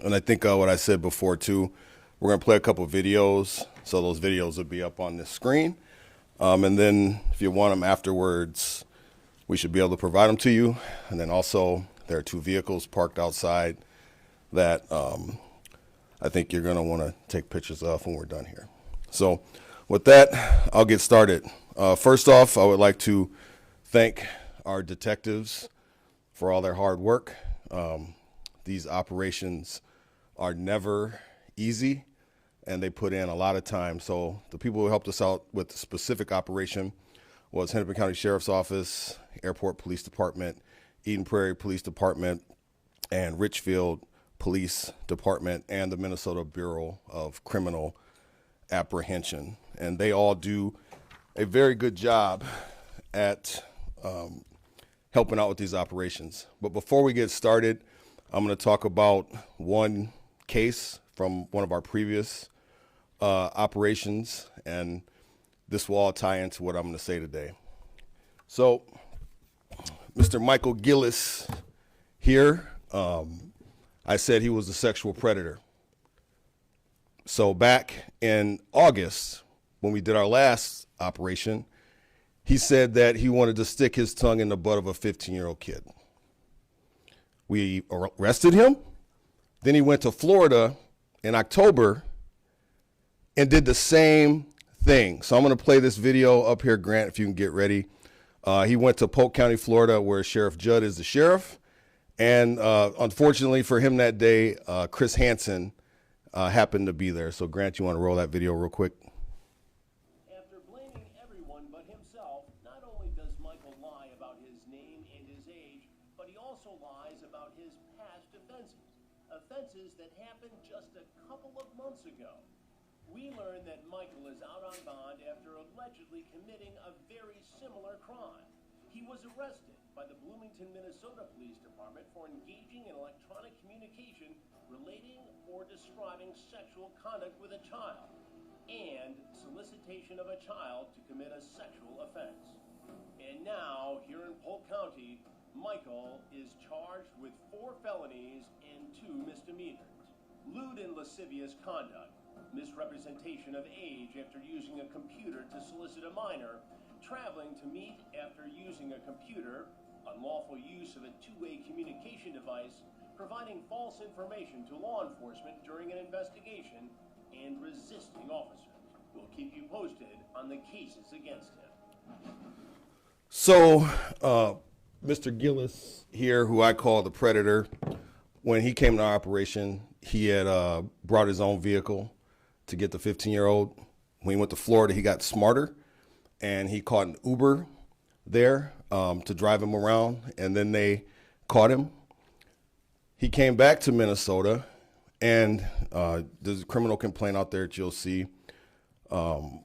And I think what I said before too, we're gonna play a couple videos, so those videos will be up on the screen. And then if you want them afterwards, we should be able to provide them to you. And then also there are 2 vehicles parked outside that I think you're gonna wanna take pictures of when we're done here. So with that, I'll get started. First off, I would like to thank our detectives for all their hard work. These operations are never easy, and they put in a lot of time. So the people who helped us out with the specific operation was Hennepin County Sheriff's Office, Airport Police Department, Eden Prairie Police Department, and Richfield Police Department, and the Minnesota Bureau of Criminal Apprehension. And they all do a very good job at helping out with these operations. But before we get started, I'm going to talk about one case from one of our previous operations, and this will all tie into what I'm going to say today. So, Mr. Michael Gillis here, I said he was a sexual predator. So back in August, when we did our last operation, he said that he wanted to stick his tongue in the butt of a 15-year-old kid. We arrested him. Then he went to Florida in October and did the same thing. So I'm going to play this video up here, Grant, if you can get ready. He went to Polk County, Florida, where Sheriff Judd is the sheriff. And unfortunately for him that day, Chris Hansen happened to be there. So Grant, you want to roll that video real quick? After blaming everyone but himself, not only does Michael lie about his name and his age, but he also lies about his past offenses that happened just a couple of months ago. We learned that Michael is out on bond after allegedly committing a very similar crime. He was arrested by the Bloomington, Minnesota Police Department for engaging in electronic communication relating or describing sexual conduct with a child and solicitation of a child to commit a sexual offense. And now, here in Polk County, Michael is charged with 4 felonies and 2 misdemeanors. Lewd and lascivious conduct, misrepresentation of age after using a computer to solicit a minor, traveling to meet after using a computer, unlawful use of a 2-way communication device, providing false information to law enforcement during an investigation, and resisting officers. We'll keep you posted on the cases against him. So, Mr. Gillis here, who I call the Predator, when he came to our operation, he had brought his own vehicle to get the 15-year-old. When he went to Florida, he got smarter, and he caught an Uber there to drive him around, and then they caught him. He came back to Minnesota, and there's a criminal complaint out there that you'll see, where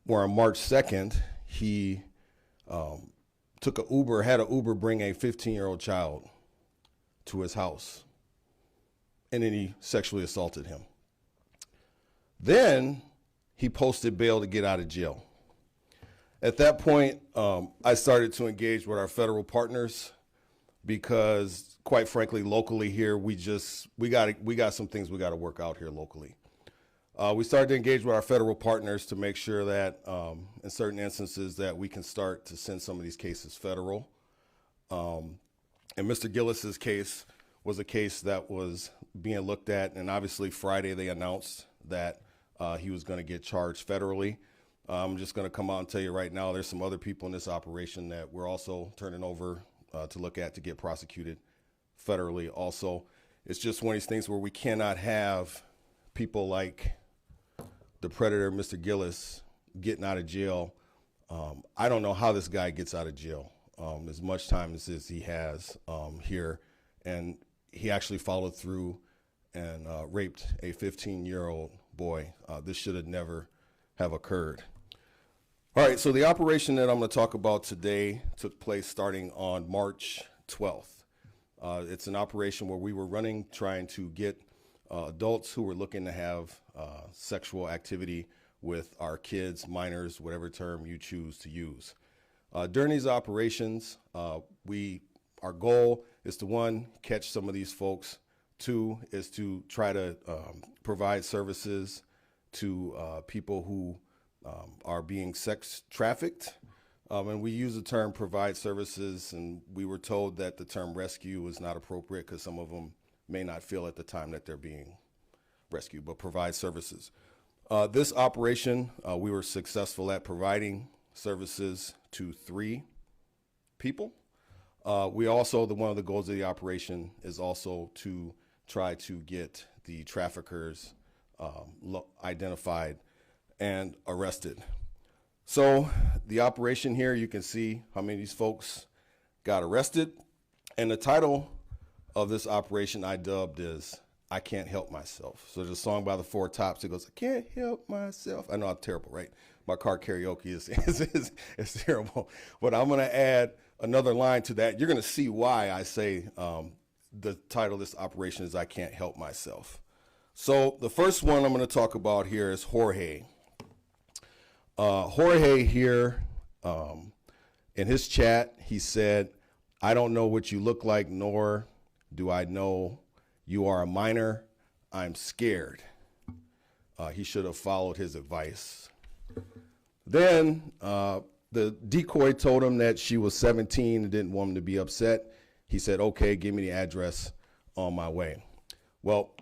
on March 2nd, he took an Uber, had an Uber bring a 15-year-old child to his house, and then he sexually assaulted him. Then he posted bail to get out of jail. At that point, I started to engage with our federal partners because, quite frankly, locally here, we got some things we got to work out here locally. We started to engage with our federal partners to make sure that, in certain instances, that we can start to send some of these cases federal. And Mr. Gillis's case was a case that was being looked at, and obviously Friday they announced that he was going to get charged federally. I'm just going to come out and tell you right now, there's some other people in this operation that we're also turning over to look at to get prosecuted federally also. It's just one of these things where we cannot have people like the Predator, Mr. Gillis, getting out of jail. I don't know how this guy gets out of jail as much time as he has here. And he actually followed through and raped a 15-year-old boy. This should have never have occurred. All right, so the operation that I'm going to talk about today took place starting on March 12th. It's an operation where we were running, trying to get adults who were looking to have sexual activity with our kids, minors, whatever term you choose to use. During these operations, our goal is to, one, catch some of these folks Two is to try to provide services to people who are being sex trafficked. And we use the term provide services, and we were told that the term rescue is not appropriate because some of them may not feel at the time that they're being rescued, but provide services. This operation, we were successful at providing services to 3 people. We also, one of the goals of the operation is also to try to get the traffickers identified and arrested. So the operation here, you can see how many of these folks got arrested. And the title of this operation I dubbed is I Can't Help Myself. So there's a song by the Four Tops that goes, I can't help myself. I know I'm terrible, right? My car karaoke is terrible. But I'm going to add another line to that. You're going to see why I say the title of this operation is I Can't Help Myself. So the first one I'm going to talk about here is Jorge. Jorge here, in his chat, he said, I don't know what you look like, nor do I know you are a minor. I'm scared. He should have followed his advice. Then the decoy told him that she was 17 and didn't want him to be upset. He said, okay, give me the address, on my way. Well,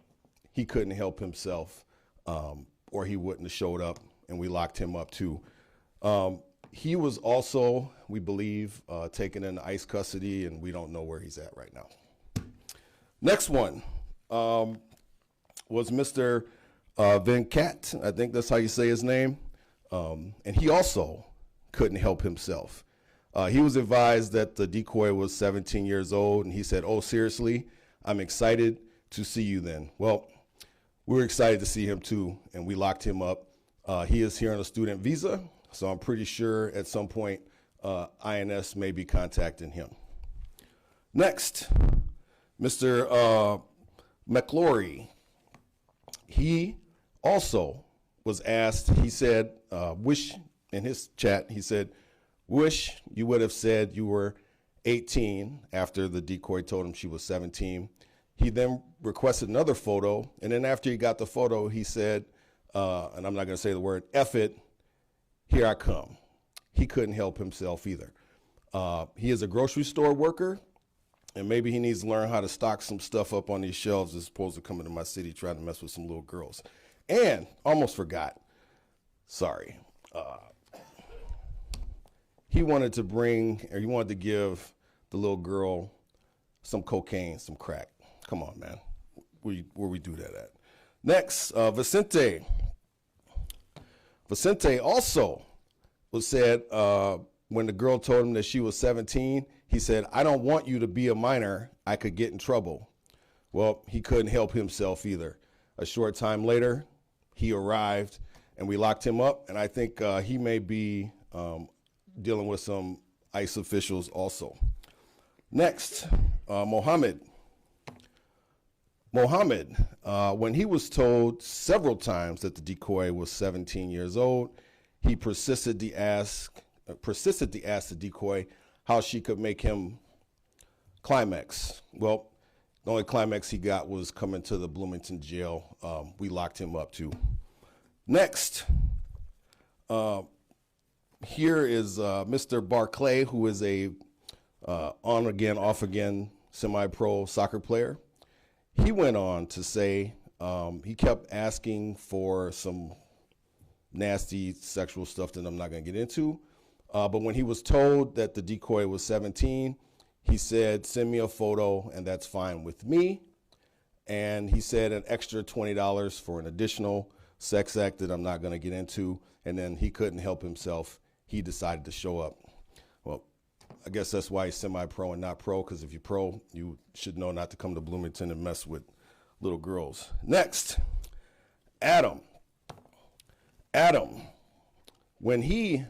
he couldn't help himself, or he wouldn't have showed up, and we locked him up too. He was also, we believe, taken into ICE custody, and we don't know where he's at right now. Next one was Mr. Venkat. I think that's how you say his name. And he also couldn't help himself. He was advised that the decoy was 17 years old, and he said, oh, seriously? I'm excited to see you then. Well, we were excited to see him too, and we locked him up. He is here on a student visa, so I'm pretty sure at some point INS may be contacting him. Next, Mr. McClory. He also was asked, he said, wish, in his chat, he said, wish you would have said you were 18 after the decoy told him she was 17. He then requested another photo, and then after he got the photo, he said, and I'm not going to say the word, F it, here I come. He couldn't help himself either. He is a grocery store worker, and maybe he needs to learn how to stock some stuff up on these shelves as opposed to coming to my city trying to mess with some little girls. And almost forgot, sorry. He wanted to give the little girl some cocaine, some crack. Come on, man. Where we do that at? Next, Vicente. Vicente also was said, when the girl told him that she was 17, he said, I don't want you to be a minor. I could get in trouble. Well, he couldn't help himself either. A short time later, he arrived, and we locked him up, and I think he may be dealing with some ICE officials also. Next, Mohammed. Mohammed, when he was told several times that the decoy was 17 years old, he persisted to ask the decoy how she could make him climax. Well, the only climax he got was coming to the Bloomington jail. We locked him up too. Next, here is Mr. Barclay, who is a on-again, off-again semi-pro soccer player. He went on to say he kept asking for some nasty sexual stuff that I'm not going to get into. But when he was told that the decoy was 17, he said, send me a photo and that's fine with me. And he said an extra $20 for an additional sex act that I'm not going to get into. And then he couldn't help himself. He decided to show up. Well, I guess that's why he's semi-pro and not pro, because if you're pro, you should know not to come to Bloomington and mess with little girls. Next, Adam. Adam, when he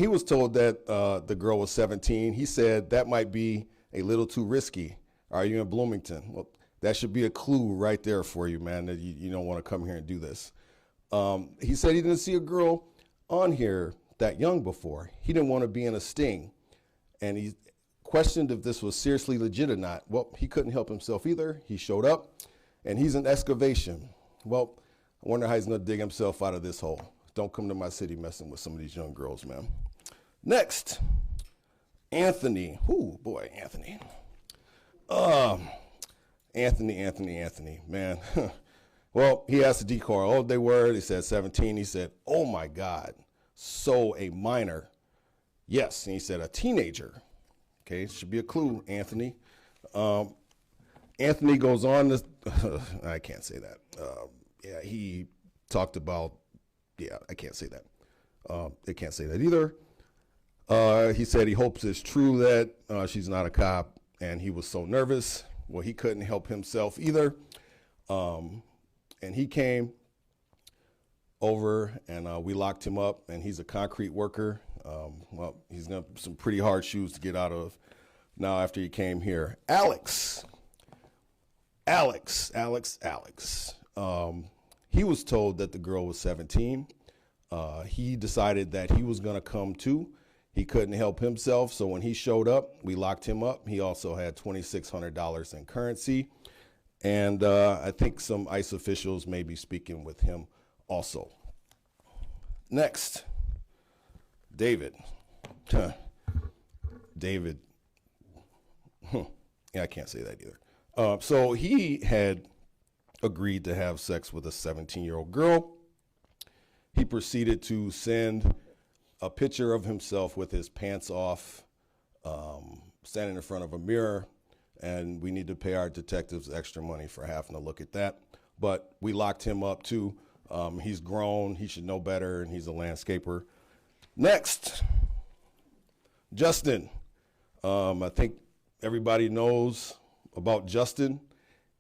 was told that the girl was 17, he said that might be a little too risky. Are you in Bloomington? Well, that should be a clue right there for you, man, that you don't want to come here and do this. He said he didn't see a girl on here that young before. He didn't want to be in a sting. And he questioned if this was seriously legit or not. Well, he couldn't help himself either. He showed up, and he's in excavation. Well, I wonder how he's going to dig himself out of this hole. Don't come to my city messing with some of these young girls, man. Next, Anthony. Ooh, boy, Anthony. Anthony, man. Well, he asked the decoy how old they were. They said 17. He said, oh my God, so a minor. Yes, and he said a teenager. Okay, should be a clue, Anthony. Anthony goes on to, I can't say that. Yeah, he talked about, yeah, I can't say that. I can't say that either. He said he hopes it's true that she's not a cop, and he was so nervous. Well, he couldn't help himself either. And he came over, and we locked him up, and he's a concrete worker. Well, he's got some pretty hard shoes to get out of now after he came here. Alex. He was told that the girl was 17. He decided that he was going to come too. He couldn't help himself, so when he showed up, we locked him up. He also had $2,600 in currency, and I think some ICE officials may be speaking with him also. Next, David. David. Yeah, I can't say that either. So he had agreed to have sex with a 17-year-old girl. He proceeded to send a picture of himself with his pants off, standing in front of a mirror, and we need to pay our detectives extra money for having to look at that. But we locked him up too. He's grown, he should know better, and he's a landscaper. Next, Justin. I think everybody knows about Justin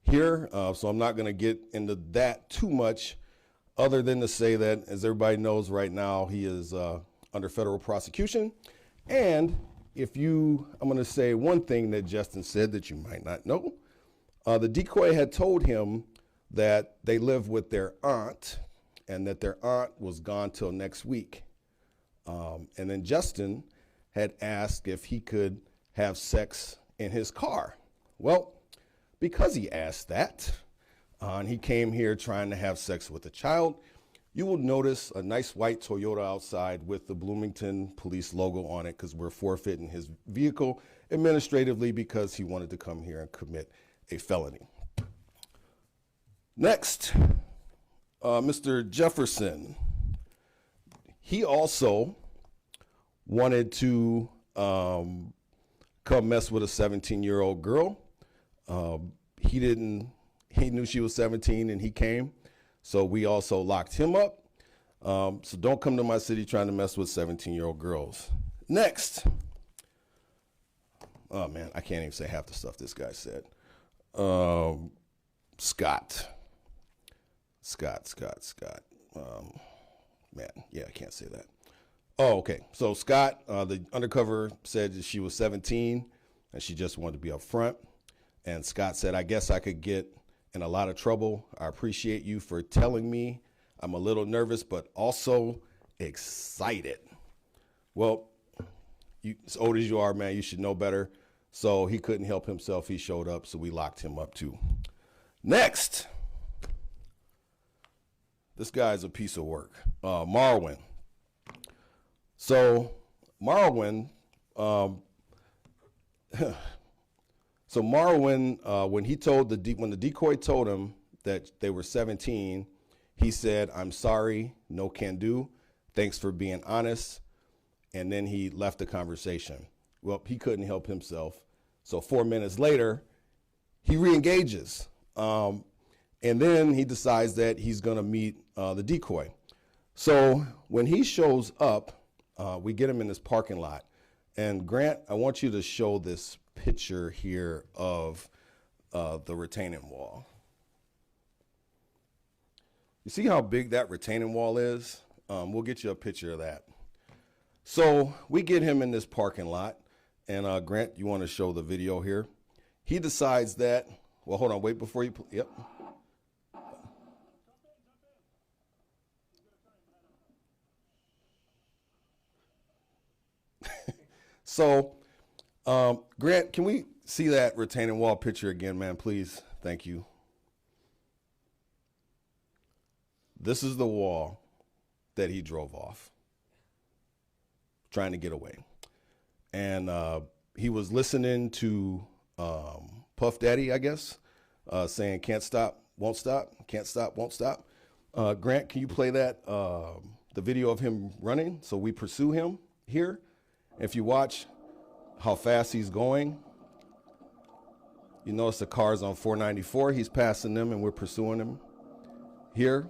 here, so I'm not going to get into that too much, other than to say that, as everybody knows right now, he is under federal prosecution. And I'm going to say one thing that Justin said that you might not know. The decoy had told him that they live with their aunt, and that their aunt was gone till next week. And then Justin had asked if he could have sex in his car. Well, because he asked that, and he came here trying to have sex with a child, you will notice a nice white Toyota outside with the Bloomington police logo on it, because we're forfeiting his vehicle administratively because he wanted to come here and commit a felony. Next, Mr. Jefferson. He also wanted to come mess with a 17-year-old girl. He knew she was 17 and he came, so we also locked him up. So don't come to my city trying to mess with 17-year-old girls. Next. Oh man, I can't even say half the stuff this guy said. Scott. Man, yeah, I can't say that. Oh, okay. So Scott, the undercover said that she was 17 and she just wanted to be up front. And Scott said, I guess I could get in a lot of trouble. I appreciate you for telling me. I'm a little nervous, but also excited. Well, as old as you are, man, you should know better. So he couldn't help himself. He showed up, so we locked him up too. Next. This guy's a piece of work. Marwin. So Marwin, when the decoy told him that they were 17, he said, I'm sorry, no can do. Thanks for being honest. And then he left the conversation. Well, he couldn't help himself. So 4 minutes later, he re-engages. And then he decides that he's going to meet the decoy. So when he shows up, we get him in this parking lot. And Grant, I want you to show this picture here of the retaining wall. You see how big that retaining wall is? We'll get you a picture of that. So we get him in this parking lot. And Grant, you want to show the video here? He decides that, well, hold on, wait before you, yep. So Grant, can we see that retaining wall picture again, man, please? Thank you. This is the wall that he drove off, trying to get away. And he was listening to Puff Daddy, I guess, saying, can't stop, won't stop, can't stop, won't stop. Grant, can you play that, the video of him running? So we pursue him here. If you watch how fast he's going, you notice the car's on 494. He's passing them and we're pursuing him here.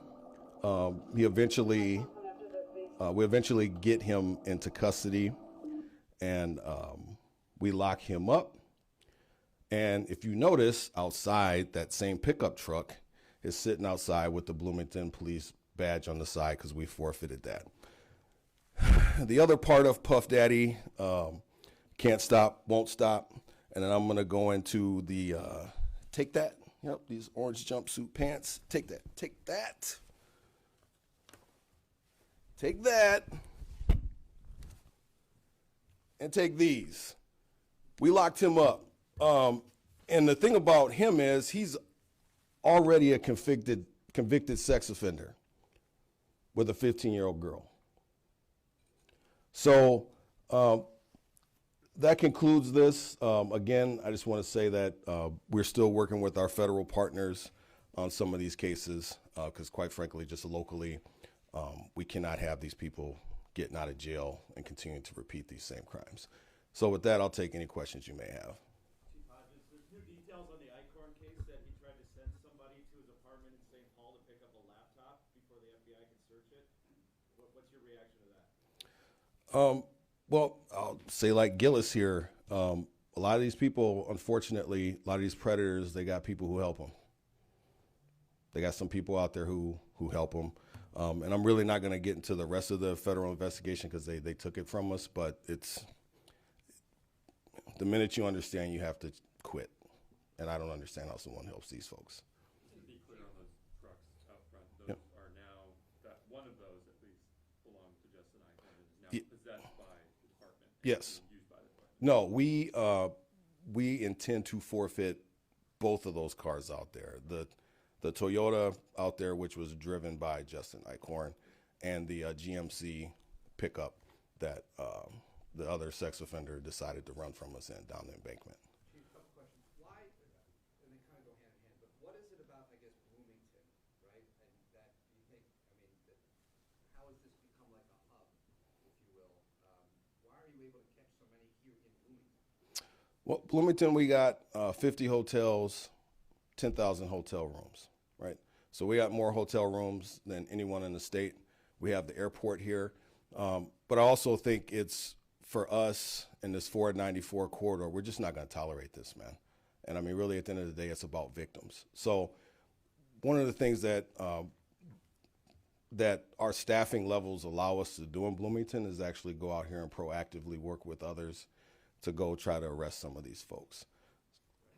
We eventually get him into custody and we lock him up. And if you notice outside, that same pickup truck is sitting outside with the Bloomington police badge on the side because we forfeited that. The other part of Puff Daddy, can't stop, won't stop. And then I'm going to go into the, take that. Yep, these orange jumpsuit pants. Take that, take that. Take that. And take these. We locked him up. And the thing about him is he's already a convicted sex offender with a 15-year-old girl. So that concludes this. Again, I just want to say that we're still working with our federal partners on some of these cases because quite frankly, just locally, we cannot have these people getting out of jail and continuing to repeat these same crimes. So with that, I'll take any questions you may have. Chief Hodges, there's new details on the Eichorn case that he tried to send somebody to his apartment in St. Paul to pick up a laptop before the FBI could search it. What's your reaction to that? Well, I'll say like Gillis here, a lot of these people, unfortunately, a lot of these predators, they got people who help them. They got some people out there who help them. And I'm really not going to get into the rest of the federal investigation because they took it from us, but it's the minute you understand, you have to quit. And I don't understand how someone helps these folks. To be clear on those trucks out front, those Yep. are now, that one of those at least belonged to Justin Eichorn and is now possessed by the department. And Yes. being used by the department. No, we intend to forfeit both of those cars out there. The Toyota out there, which was driven by Justin Eichorn, and the GMC pickup that the other sex offender decided to run from us in down the embankment. Chief, a couple questions. Why, and they kind of go hand in hand, but what is it about, I guess, Bloomington, right? And that you think, I mean, how has this become like a hub, if you will? Why are you able to catch so many here in Bloomington? Well, Bloomington, we got 50 hotels, 10,000 hotel rooms, right? So we got more hotel rooms than anyone in the state. We have the airport here. But I also think it's, for us in this 494 corridor, we're just not going to tolerate this, man. And I mean, really, at the end of the day, it's about victims. So one of the things that that our staffing levels allow us to do in Bloomington is actually go out here and proactively work with others to go try to arrest some of these folks.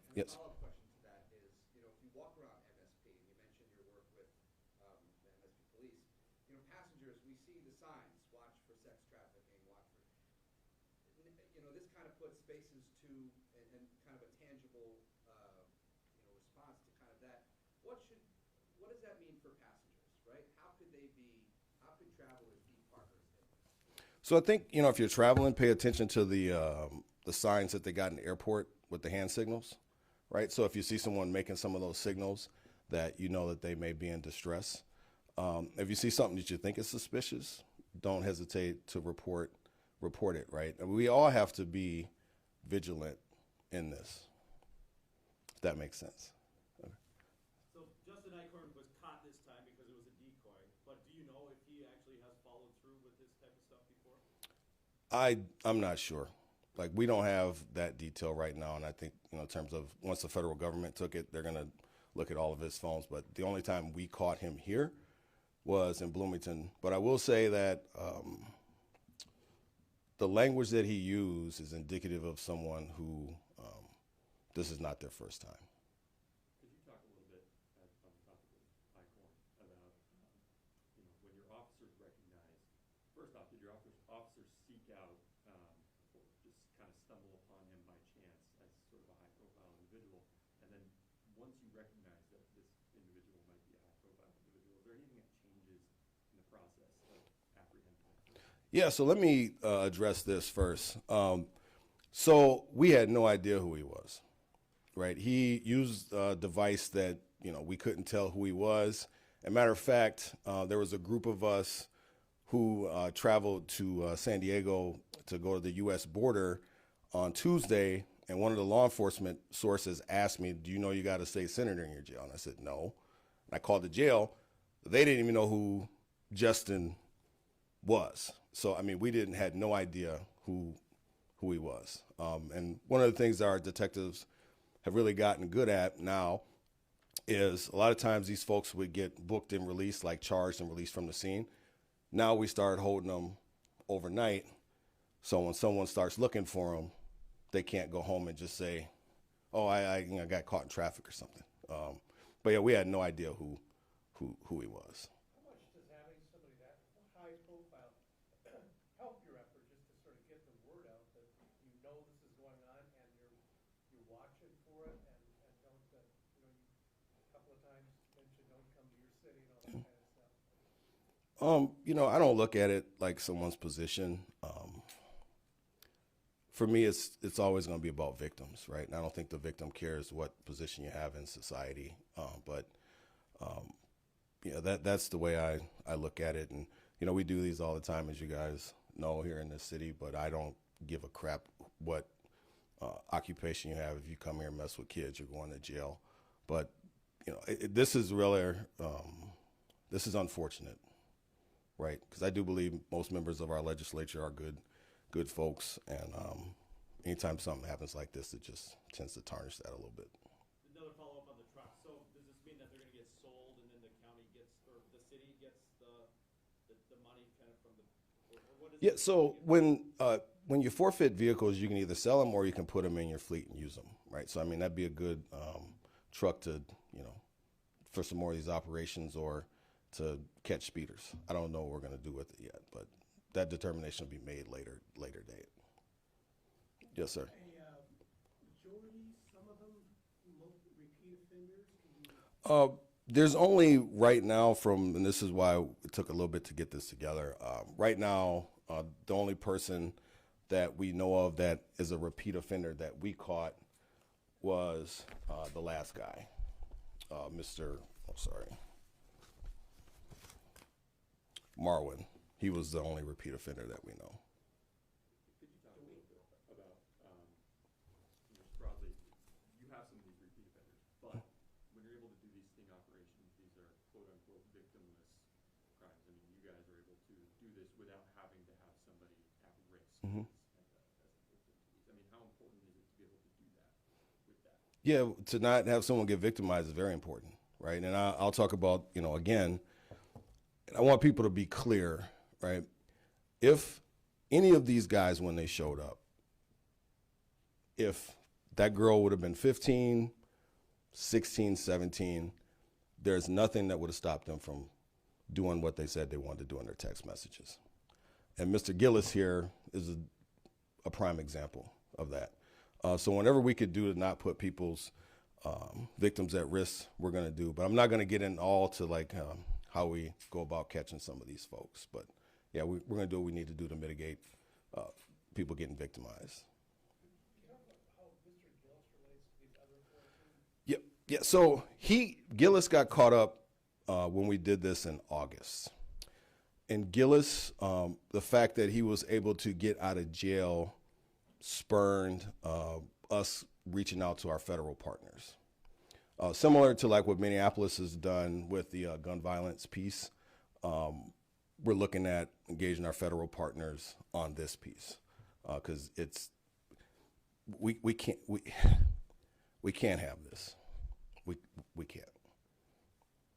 And Yes. a follow-up question to that is, you know, if you walk around MSP, and you mentioned your work with the MSP police, you know, passengers, we see the signs, watch for sex trafficking, watch for, you know, this kind of puts spaces to, and kind of a tangible, you know, response to kind of that. What does that mean for passengers, right? How could travelers be partners in this? So I think, you know, if you're traveling, pay attention to the signs that they got in the airport with the hand signals, right? So if you see someone making some of those signals that you know that they may be in distress, if you see something that you think is suspicious, don't hesitate to report it, right? And we all have to be vigilant in this, if that makes sense. Okay. So Justin Eichorn was caught this time because it was a decoy, but do you know if he actually has followed through with this type of stuff before? I'm not sure. Like, we don't have that detail right now, and I think, you know, in terms of once the federal government took it, they're going to look at all of his phones. But the only time we caught him here was in Bloomington. But I will say that the language that he used is indicative of someone who this is not their first time. Could you talk a little bit on the topic of Eichorn about, you know, when your officers recognize, first off, did your officers seek out or just kind of stumble upon him by once you recognize that this individual might be a high-profile individual, is there anything that changes in the process of apprehending that person? Yeah, so let me address this first. So we had no idea who he was, right? He used a device that, we couldn't tell who he was. As a matter of fact, there was a group of us who traveled to San Diego to go to the U.S. border on Tuesday, and one of the law enforcement sources asked me, do you know you got a state senator in your jail? And I said, no. And I called the jail. They didn't even know who Justin was. So, I mean, we had no idea who he was. And one of the things that our detectives have really gotten good at now is a lot of times these folks would get booked and released, like charged and released from the scene. Now we start holding them overnight. So when someone starts looking for them, they can't go home and just say, oh, I got caught in traffic or something. But yeah, we had no idea who he was. How much does having somebody that high profile help your effort just to sort of get the word out that you know this is going on and you're watching for it and don't, you a couple of times mentioned don't come to your city and all that kind of stuff? I don't look at it like someone's position. For me, it's always going to be about victims, right? And I don't think the victim cares what position you have in society. That's the way I look at it. And, we do these all the time, as you guys know, here in this city, but I don't give a crap what occupation you have. If you come here and mess with kids, you're going to jail. But, this is really, this is unfortunate, right? Because I do believe most members of our legislature are good folks, and anytime something happens like this, it just tends to tarnish that a little bit. Another follow-up on the truck. So does this mean that they're going to get sold and then the county gets, or the city gets the money kind of from the, or what is Yeah, it? so when you forfeit vehicles, you can either sell them or you can put them in your fleet and use them, right? So, I mean, that'd be a good truck to, for some more of these operations or to catch speeders. I don't know what we're going to do with it yet, but that determination will be made later date. Yes, sir. Majority, some of them, repeat offenders? There's only right now and this is why it took a little bit to get this together. Right now, the only person that we know of that is a repeat offender that we caught was the last guy, Marwin. He was the only repeat offender that we know. Could you talk a little bit about, just broadly, you have some of these repeat offenders, but when you're able to do these sting operations, these are quote-unquote victimless crimes. I mean, you guys are able to do this without having to have somebody at risk as a victim to these. I mean, how important is it to be able to do that with that? Yeah, to not have someone get victimized is very important, right? And I'll talk about, again, I want people to be clear, right? If any of these guys, when they showed up, if that girl would have been 15, 16, 17, there's nothing that would have stopped them from doing what they said they wanted to do in their text messages. And Mr. Gillis here is a prime example of that. So whenever we could do to not put people's victims at risk, we're going to do. But I'm not going to get in all to how we go about catching some of these folks. But yeah, we're going to do what we need to do to mitigate people getting victimized. Can you talk about how Mr. Gillis relates to these other forces? Yeah. So Gillis got caught up when we did this in August. And Gillis, the fact that he was able to get out of jail spurned us reaching out to our federal partners. Similar to like what Minneapolis has done with the gun violence piece, we're looking at engaging our federal partners on this piece because we can't have this. We can't.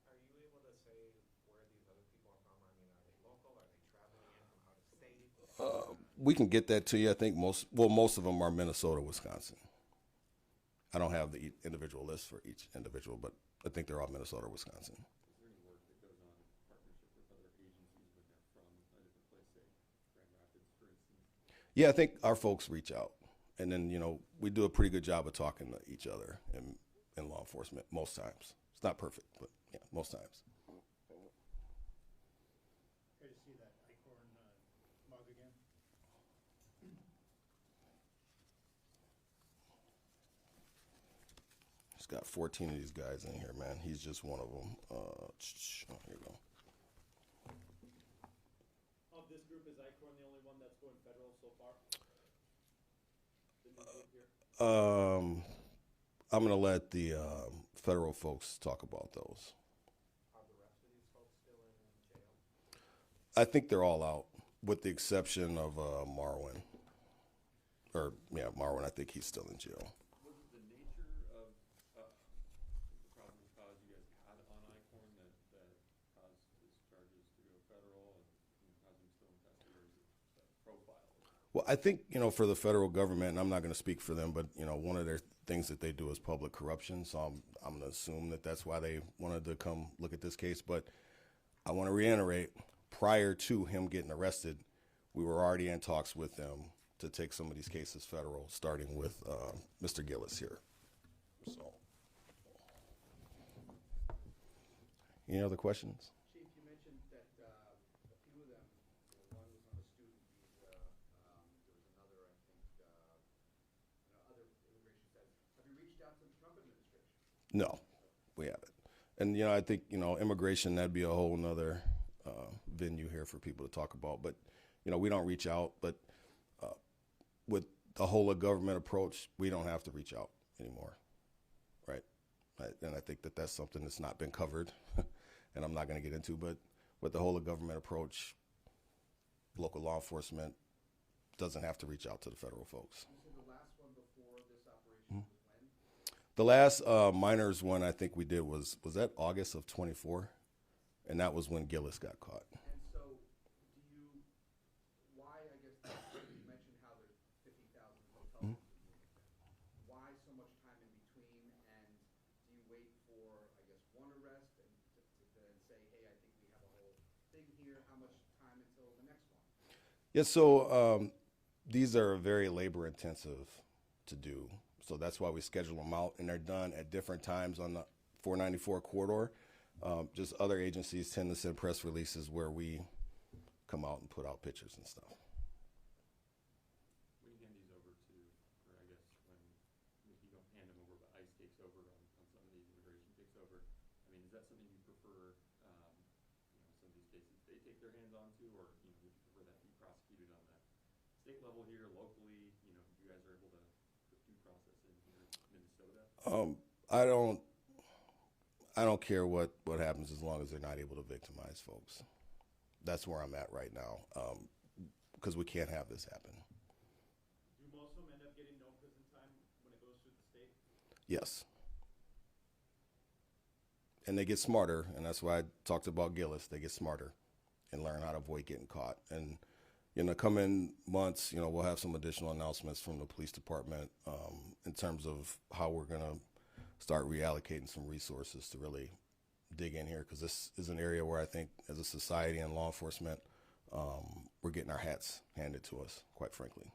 Are you able to say where these other people are from? I mean, are they local? Are they traveling in from out of state? We can get that to you. I think most of them are Minnesota, Wisconsin. I don't have the individual list for each individual, but I think they're all Minnesota, Wisconsin. Is there any work that goes on in partnership with other agencies when they're from a different place, say Grand Rapids, for instance? Yeah, I think our folks reach out, and then we do a pretty good job of talking to each other in law enforcement. enforcement most times. It's not perfect, but yeah, most times. Great to see that Eichorn mug again. He's got 14 of these guys in here, man. He's just one of them. Oh, here you go. Of this group, is Eichorn the only one that's going federal so far? The new group here? I'm going to let the federal folks talk about those. Are the rest of these folks still in jail? I think they're all out, with the exception of Marwin. Marwin, I think he's still in jail. Was it the nature of the probable cause you guys had on Eichorn that caused his charges to go federal and caused him still in custody, or is it the profile? Well, I think, for the federal government, and I'm not going to speak for them, but, one of their things that they do is public corruption. So I'm going to assume that that's why they wanted to come look at this case. But I want to reiterate, prior to him getting arrested, we were already in talks with them to take some of these cases federal, starting with Mr. Gillis here. So, any other questions? Chief, you mentioned that a few of them, one was on a student visa, there was another, I think, other immigration status. Have you reached out to the Trump administration? No, we haven't. And, I think, immigration, that'd be a whole nother venue here for people to talk about. But, we don't reach out. But with the whole of government approach, we don't have to reach out anymore, right? And I think that that's something that's not been covered, and I'm not going to get into. But with the whole of government approach, local law enforcement doesn't have to reach out to the federal folks. You said the last one before this operation was when? The last minors one I think we did was that August of 24, and that was when Gillis got caught. And so, why, I guess, you mentioned how there's 50,000 hotel rooms in Bloomington. Why so much time in between, and do you wait for, I guess, one arrest and to then say, hey, I think we have a whole thing here, how much time until the next one? Yeah, so these are very labor intensive to do. So that's why we schedule them out, and they're done at different times on the 494 corridor. Just other agencies tend to send press releases where we come out and put out pictures and stuff. When you hand these over to, or I guess when you don't hand them over, but ICE takes over on some of these, immigration takes over, I mean, is that something you prefer, some of these cases they take their hands onto, or, would you prefer that be prosecuted on the state level here, locally, you guys are able to put due process in here in Minnesota? I don't care what happens as long as they're not able to victimize folks. That's where I'm at right now, because we can't have this happen. Do most of them end up getting no prison time when it goes through the state? Yes. And they get smarter, and that's why I talked about Gillis. They get smarter and learn how to avoid getting caught. And in the coming months, we'll have some additional announcements from the police department in terms of how we're going to start reallocating some resources to really dig in here, because this is an area where I think as a society and law enforcement, we're getting our hats handed to us, quite frankly.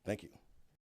Thank you.